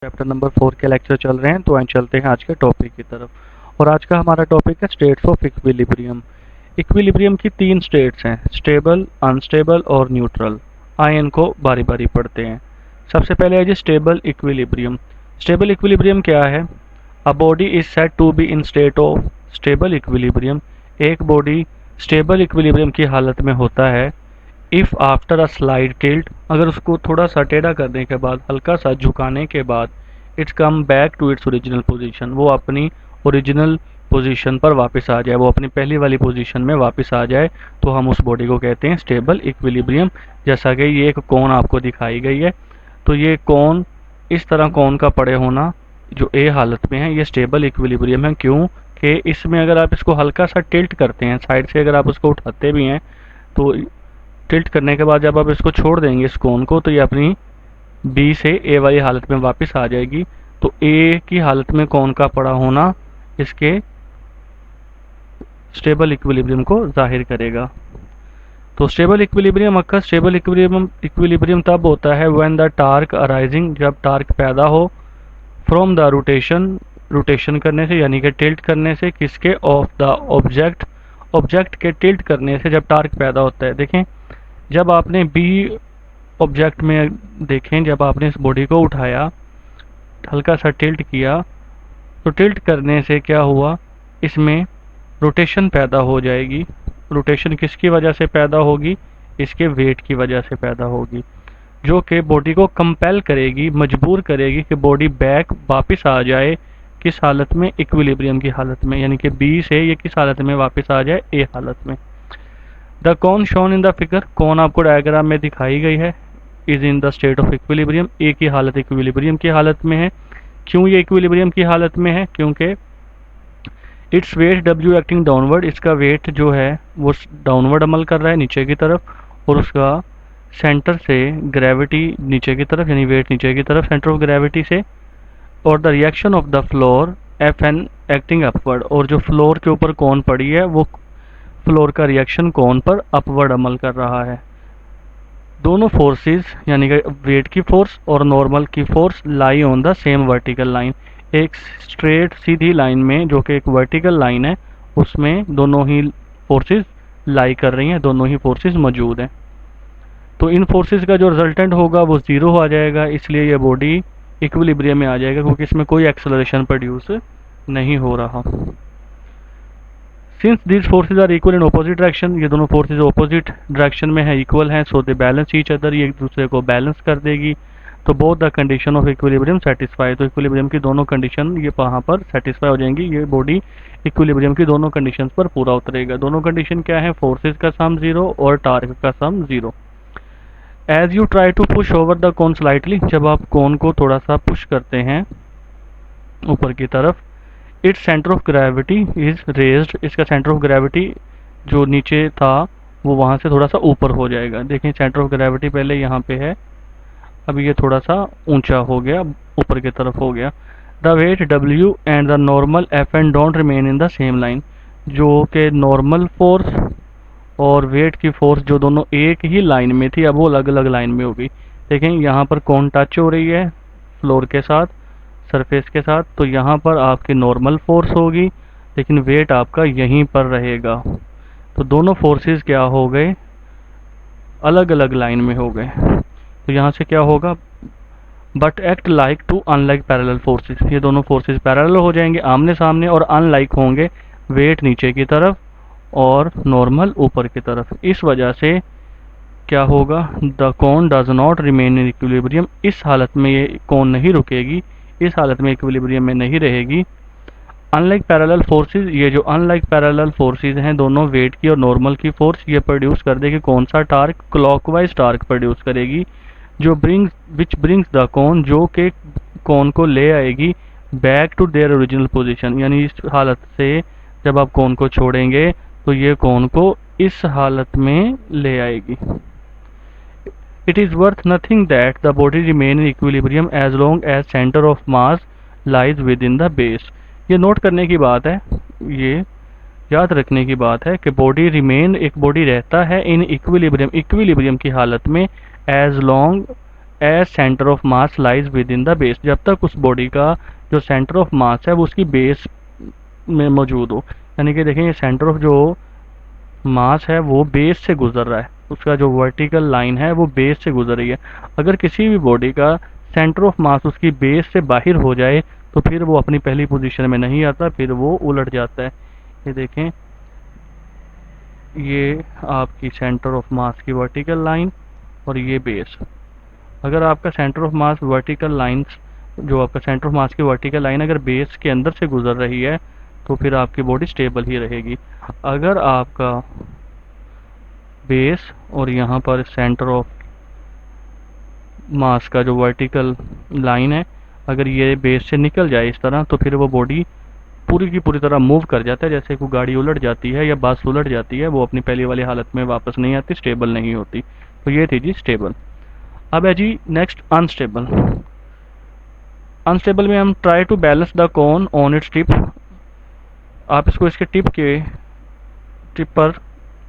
Chapter number 4 के lecture चल रहे हैं, तो आइए चलते हैं आज के टॉपिक की तरफ। और आज का हमारा टॉपिक है स्टेट्स ऑफ इक्विलिब्रियम। इक्विलिब्रियम की तीन स्टेट्स हैं, स्टेबल, अनस्टेबल और न्यूट्रल। आइए इनको बारी बारी पढ़ते हैं। सबसे पहले है जी स्टेबल इक्विलिब्रियम। स्टेबल इक्विलिब्रियम क्या है? A body is said to be in state of stable equilibrium. एक बॉडी स्टेबल इक्विलिब्रियम की हालत में होता है if after a slight tilt, अगर उसको थोड़ा सा टेढ़ा करने के बाद, हल्का सा झुकाने के बाद, it's come back to its original position, वो अपनी ओरिजिनल पोजीशन पर वापस आ जाए, वो अपनी पहली वाली पोजीशन में वापस आ जाए, तो हम उस बॉडी को कहते हैं स्टेबल इक्विलिब्रियम। जैसा कि ये एक कोन आपको दिखाई गई है, तो ये कोन, इस तरह कोन का पड़े होना जो ए हालत में है, ये स्टेबल इक्विलिब्रियम है। क्यों कि इसमें अगर आप इसको हल्का सा टिल्ट करते हैं, साइड से अगर आप उसको उठाते भी हैं, तो टिल्ट करने के बाद जब आप इसको छोड़ देंगे इस कोन को, तो ये अपनी बी से ए वाली हालत में वापस आ जाएगी। तो ए की हालत में कोन का पड़ा होना इसके स्टेबल इक्विलिब्रियम को जाहिर करेगा। तो स्टेबल इक्विलिब्रियम अक्सर स्टेबल इक्विलिब्रियम तब होता है व्हेन द टार्क अराइजिंग, जब टार्क पैदा हो, फ्रॉम द रोटेशन, रोटेशन करने से यानी कि टिल्ट करने से, किसके, ऑफ द ऑब्जेक्ट, ऑब्जेक्ट के टिल्ट करने से जब टार्क पैदा होता है। देखें, जब आपने बी ऑब्जेक्ट में देखें, जब आपने इस बॉडी को उठाया, हल्का सा टिल्ट किया, तो टिल्ट करने से क्या हुआ, इसमें रोटेशन पैदा हो जाएगी। रोटेशन किसकी वजह से पैदा होगी? इसके वेट की वजह से पैदा होगी, जो कि बॉडी को कंपेल करेगी, मजबूर करेगी कि बॉडी बैक वापस आ जाए, किस हालत में? इक्विलिब्रियम की हालत में, यानी कि बी से ये किस हालत में वापस आ जाए? ए हालत में। The cone shown in the figure, cone आपको डायग्राम में दिखाई गई है, is in the state of equilibrium, A की हालत इक्विलिब्रियम की हालत में है। क्यों ये इक्विलिब्रियम की हालत में है? क्योंकि its weight W acting downward, इसका वेट जो है वो डाउनवर्ड अमल कर रहा है, नीचे की तरफ, और उसका सेंटर से ग्रेविटी नीचे की तरफ, यानी वेट नीचे की तरफ सेंटर ऑफ ग्रेविटी से, और the reaction of the floor F an acting upward, और जो फ्लोर के ऊपर कौन पड़ी है, वो फ्लोर का रिएक्शन कौन पर अपवर्ड अमल कर रहा है। दोनों फोर्सेस यानी कि वेट की फोर्स और नॉर्मल की force lie on the same vertical line, एक स्ट्रेट सीधी लाइन में, जो कि एक वर्टिकल लाइन है, उसमें दोनों ही फोर्सेस लाई कर रही हैं, दोनों ही फोर्सेस मौजूद हैं। तो इन फोर्सेस का जो रिजल्टेंट होगा वो ज़ीरो आ जाएगा, इसलिए ये बॉडी इक्विलिब्रियम में आ जाएगा, क्योंकि इसमें कोई एक्सेलरेशन प्रोड्यूस नहीं हो रहा। Since these forces are equal in opposite direction, ये दोनों फोर्सेज ऑपोजिट डायरेक्शन में है, इक्वल हैं, so they balance each other, ये एक दूसरे को बैलेंस कर देगी। तो both the condition of equilibrium satisfy, तो इक्विलिब्रियम की दोनों कंडीशन ये वहाँ पर सेटिस्फाई हो जाएंगी, ये बॉडी इक्विलिब्रियम की दोनों कंडीशंस पर पूरा उतरेगा। दोनों कंडीशन क्या है? फोर्सेज का सम जीरो और टार्क का sum zero. As you try to push over the cone slightly, जब आप कोन को थोड़ा सा पुश करते हैं ऊपर की तरफ, its centre of gravity is raised, इसका सेंटर ऑफ ग्रेविटी जो नीचे था वो वहाँ से थोड़ा सा ऊपर हो जाएगा। देखें, सेंटर ऑफ ग्रेविटी पहले यहाँ पे है, अभी ये थोड़ा सा ऊंचा हो गया, ऊपर की तरफ हो गया। The weight W and the normal F and don't remain in the same line, जो कि नॉर्मल फोर्स और वेट की फोर्स जो दोनों एक ही लाइन में थी, अब वो अलग अलग लाइन में हो गई। देखें, यहाँ पर कौन टच हो रही है फ्लोर के साथ, सरफेस के साथ, तो यहाँ पर आपकी नॉर्मल फोर्स होगी, लेकिन वेट आपका यहीं पर रहेगा। तो दोनों फोर्सेस क्या हो गए? अलग अलग लाइन में हो गए। तो यहाँ से क्या होगा? But act like two unlike parallel forces, ये दोनों फोर्सेस पैरेलल हो जाएंगे, आमने सामने, और अनलाइक होंगे, वेट नीचे की तरफ और नॉर्मल ऊपर की तरफ। इस वजह से क्या होगा? The cone does not remain in equilibrium, इस हालत में ये कोन नहीं रुकेगी, इस हालत में इक्विलिब्रियम में नहीं रहेगी। अनलाइक पैरेलल फोर्सेस, ये जो अनलाइक पैरेलल फोर्सेस हैं, दोनों वेट की और नॉर्मल की फोर्स, ये प्रोड्यूस कर देगी कौन सा टार्क? क्लॉकवाइज टार्क प्रोड्यूस करेगी, जो ब्रिंग्स द कोन, जो के कोन को ले आएगी back to their original position, यानी इस हालत से जब आप कोन को छोड़ेंगे तो ये कोन को इस हालत में ले आएगी। It is worth nothing that the body remain in equilibrium as long as center of mass lies within the base। ये नोट करने की बात है, ये याद रखने की बात है कि बॉडी रिमेन, एक बॉडी रहता है इन इक्विलिब्रियम, इक्विलिब्रियम की हालत में, as long as centre of mass lies within the base, जब तक उस बॉडी का जो सेंटर ऑफ मास है वो उसकी बेस में मौजूद हो। यानी कि देखें, ये सेंटर ऑफ जो मास है वो बेस से गुजर रहा है, उसका जो वर्टिकल लाइन है वो बेस से गुजर रही है। अगर किसी भी बॉडी का सेंटर ऑफ मास उसकी बेस से बाहर हो जाए तो फिर वो अपनी पहली पोजीशन में नहीं आता, फिर वो उलट जाता है। ये देखें, ये आपकी सेंटर ऑफ मास की वर्टिकल लाइन और ये बेस। अगर आपका centre of mass vertical lines, जो आपका सेंटर ऑफ मास की वर्टिकल लाइन अगर बेस के अंदर से गुजर रही है तो फिर आपकी बॉडी स्टेबल ही रहेगी। अगर आपका बेस और यहाँ पर सेंटर ऑफ मास का जो वर्टिकल लाइन है अगर ये बेस से निकल जाए इस तरह, तो फिर वो बॉडी पूरी की पूरी तरह मूव कर जाता है। जैसे कोई गाड़ी उलट जाती है या बस उलट जाती है, वो अपनी पहली वाली हालत में वापस नहीं आती, स्टेबल नहीं होती। तो ये थी जी स्टेबल। अब है जी नेक्स्ट अनस्टेबल। अनस्टेबल में हम try to balance the cone on its tip. आप इसको इसके टिप पर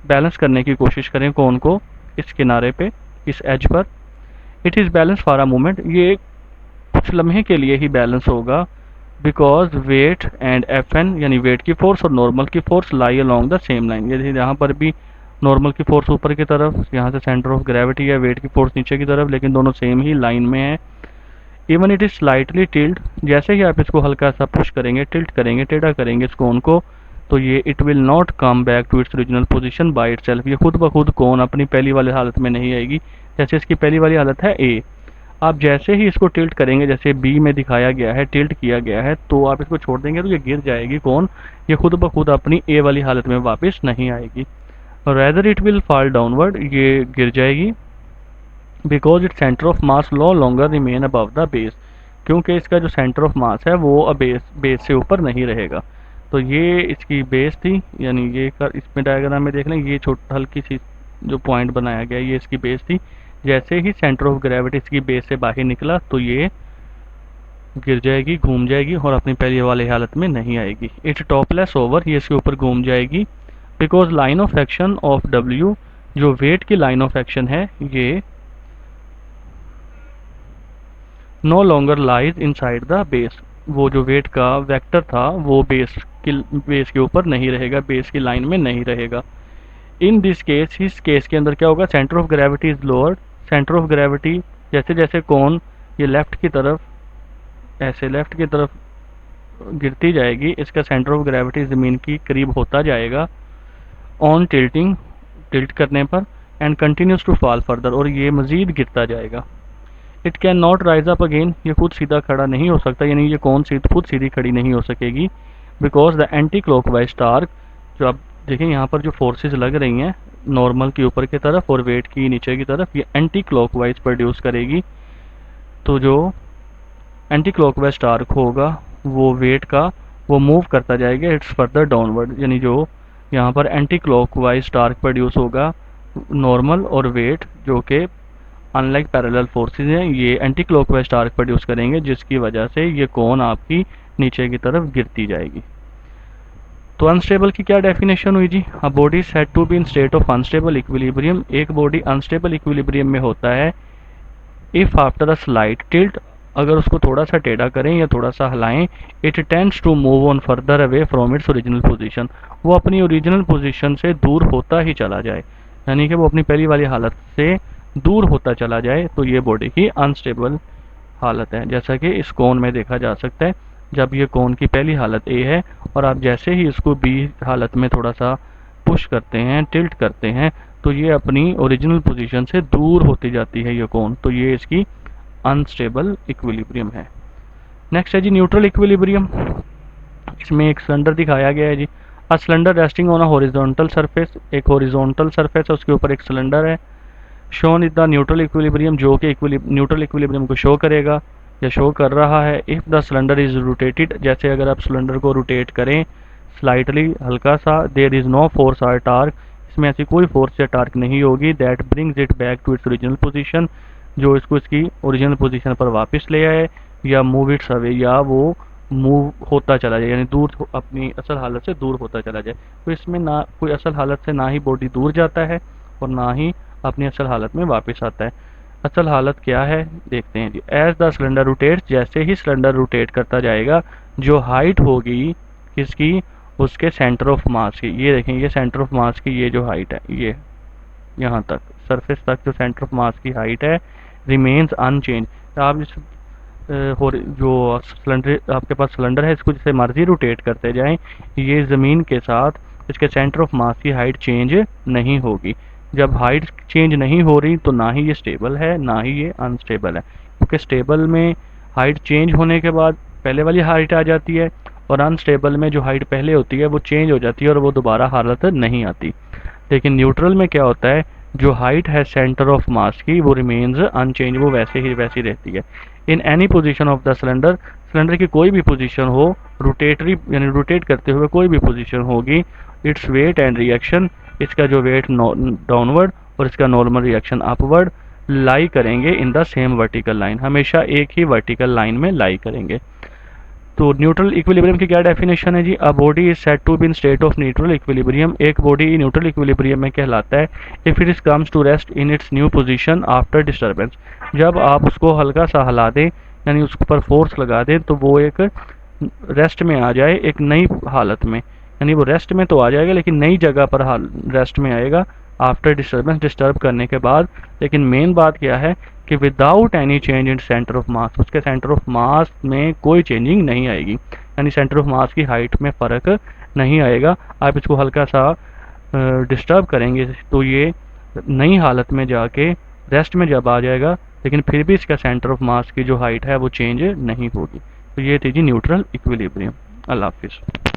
बैलेंस करने की कोशिश करें कोन को, इस किनारे पे, इस एज पर। It is balance for a moment, ये कुछ लम्हे के लिए ही बैलेंस होगा। Because weight and F N यानी वेट की फोर्स और नॉर्मल की force lie along the same line. यदि यहाँ पर भी नॉर्मल की फोर्स ऊपर की तरफ, यहाँ से सेंटर ऑफ ग्रेविटी है, वेट की फोर्स नीचे की तरफ, लेकिन दोनों सेम ही लाइन में है। Even it is slightly tilt, जैसे ही आप इसको हल्का सा पुश करेंगे, टिल्ट करेंगे, टेढ़ा करेंगे इस कोन को, तो ये it will not come back to its original position by itself. ये खुद ब खुद कोन अपनी पहली वाली हालत में नहीं आएगी। जैसे इसकी पहली वाली हालत है ए, आप जैसे ही इसको टिल्ट करेंगे, जैसे बी में दिखाया गया है, टिल्ट किया गया है, तो आप इसको छोड़ देंगे तो ये गिर जाएगी कोन। ये खुद ब खुद अपनी ए वाली हालत में वापस नहीं आएगी। Rather it will fall downward, ये गिर जाएगी। Because it centre of mass no longer remain above the base, क्योंकि इसका जो सेंटर ऑफ मास है वो बेस से ऊपर नहीं रहेगा। तो ये इसकी बेस थी, यानी ये इसमें डायग्राम में देख लें, ये छोटा हल्की सी जो पॉइंट बनाया गया ये इसकी बेस थी। जैसे ही सेंटर ऑफ ग्रेविटी इसकी बेस से बाहर निकला तो ये गिर जाएगी, घूम जाएगी और अपनी पहली वाली हालत में नहीं आएगी। इट टॉपलेस ओवर, ये इसके ऊपर घूम जाएगी। Because line of action of W, जो वेट की लाइन ऑफ एक्शन है, ये no longer lies inside the base. वो जो वेट का वेक्टर था वो बेस के ऊपर नहीं रहेगा, बेस की लाइन में नहीं रहेगा। इन दिस केस, इस केस के अंदर क्या होगा, centre of gravity is lower. Centre of gravity जैसे जैसे कोन ये लेफ्ट की तरफ, ऐसे लेफ्ट की तरफ गिरती जाएगी, इसका सेंटर ऑफ ग्रेविटी ज़मीन की करीब होता जाएगा ऑन टिल्टिंग, टिल्ट करने पर, and continues to fall further, और ये मज़ीद गिरता जाएगा। It can not rise up again, ये खुद सीधा खड़ा नहीं हो सकता, यानी ये कौन सी खुद सीधी खड़ी नहीं हो सकेगी। Because the anti clockwise torque, जो आप देखें यहाँ पर जो फोर्सेस लग रही हैं नॉर्मल की ऊपर की तरफ और वेट की नीचे की तरफ, ये एंटी क्लॉकवाइज प्रोड्यूस करेगी। तो जो एंटी क्लॉकवाइज टार्क होगा वो वेट का वो मूव करता जाएगा इट्स फर्दर डाउनवर्ड, यानी जो यहाँ पर एंटी क्लॉकवाइज टार्क प्रोड्यूस होगा, नॉर्मल और वेट जो कि अनलाइक पैरेलल फोर्सेस हैं, ये एंटी क्लॉकवाइज टार्क प्रोड्यूस करेंगे, जिसकी वजह से ये कोन आपकी नीचे की तरफ गिरती जाएगी। तो अनस्टेबल की क्या डेफिनेशन हुई जी, a body said to be in state of unstable equilibrium, एक बॉडी अनस्टेबल इक्विलिब्रियम में होता है if after a slight tilt, अगर उसको थोड़ा सा टेढ़ा करें या थोड़ा सा हिलाएं, it tends to move on further away from its original position, वो अपनी ओरिजिनल पोजीशन से दूर होता ही चला जाए, यानी कि वो अपनी पहली वाली हालत से दूर होता चला जाए, तो ये बॉडी की अनस्टेबल हालत है। जैसा कि इस कोन में देखा जा सकता है, जब ये कोन की पहली हालत ए है और आप जैसे ही इसको बी हालत में थोड़ा सा पुश करते हैं, टिल्ट करते हैं, तो ये अपनी ओरिजिनल पोजीशन से दूर होती जाती है ये कोन, तो ये इसकी अनस्टेबल इक्विलिब्रियम है। नेक्स्ट है जी न्यूट्रल इक्विलिब्रियम। इसमें एक सिलेंडर दिखाया गया है जी, a cylinder resting on a horizontal surface, एक हॉरिजॉन्टल सरफेस है उसके ऊपर एक सिलेंडर है। Shown is the neutral equilibrium, जो कि न्यूट्रल इक्विलिब्रियम को शो करेगा या शो कर रहा है। If the cylinder is rotated, जैसे अगर आप सिलेंडर को रोटेट करें स्लाइटली, हल्का सा, देयर इज नो फोर्स और टार्क, इसमें ऐसी कोई फोर्स या टार्क नहीं होगी, that brings it back to its original position, जो इसको इसकी ओरिजिनल पोजीशन पर वापस ले आए, या मूव इट्स अवे, या वो मूव होता चला जाए, यानी दूर अपनी असल हालत से दूर होता चला जाए। तो इसमें ना कोई असल हालत से ना ही बॉडी दूर जाता है और ना ही अपनी असल हालत में वापस आता है। असल हालत क्या है देखते हैं जी। एज द सिलेंडर रोटेट्स, जैसे ही सिलेंडर रोटेट करता जाएगा, जो हाइट होगी किसकी, उसके सेंटर ऑफ मास की, ये देखें ये सेंटर ऑफ मास की ये जो हाइट है, ये यहाँ तक सरफेस तक जो सेंटर ऑफ मास की हाइट है, रिमेन्स अनचेंज। आप इस जो सिलेंडर आपके पास सिलेंडर है, इसको जिसे मर्जी रोटेट करते जाएं, ये ज़मीन के साथ इसके सेंटर ऑफ मास की हाइट चेंज नहीं होगी। जब हाइट चेंज नहीं हो रही तो ना ही ये स्टेबल है ना ही ये अनस्टेबल है, क्योंकि स्टेबल में हाइट चेंज होने के बाद पहले वाली हाइट आ जाती है, और अनस्टेबल में जो हाइट पहले होती है वो चेंज हो जाती है और वो दोबारा हालत नहीं आती। लेकिन न्यूट्रल में क्या होता है, जो हाइट है सेंटर ऑफ मास की वो रिमेन्स अनचेंज, वो वैसे ही वैसी रहती है। In any position of the cylinder, cylinder की कोई भी पोजीशन हो, रोटेटरी यानी रोटेट करते हुए कोई भी पोजीशन होगी, इट्स वेट एंड रिएक्शन, इसका जो वेट डाउनवर्ड और इसका नॉर्मल रिएक्शन अपवर्ड लाई करेंगे इन द सेम वर्टिकल लाइन, हमेशा एक ही वर्टिकल लाइन में लाई करेंगे। तो न्यूट्रल इक्विलिब्रियम की क्या डेफिनेशन है जी। A body is said to be in state of neutral equilibrium, एक बॉडी न्यूट्रल इक्विलिब्रियम में कहलाता है if it is comes to rest in its new position after disturbance, जब आप उसको हल्का सा हिला दें यानी उस पर फोर्स लगा दें तो वो एक रेस्ट में आ जाए, एक नई हालत में, यानी वो रेस्ट में तो आ जाएगा लेकिन नई जगह पर रेस्ट में आएगा आफ्टर डिस्टर्बेंस, डिस्टर्ब करने के बाद। लेकिन मेन बात क्या है कि without any change in centre of मास, उसके सेंटर ऑफ मास में कोई चेंजिंग नहीं आएगी, यानी सेंटर ऑफ मास की हाइट में फ़र्क नहीं आएगा। आप इसको हल्का सा डिस्टर्ब करेंगे तो ये नई हालत में जाके रेस्ट में जब आ जाएगा, लेकिन फिर भी इसका सेंटर ऑफ मास की जो हाइट है वो चेंज नहीं होगी। तो ये थी जी न्यूट्रल इक्विलिब्रियम। अल्लाह हाफिज़।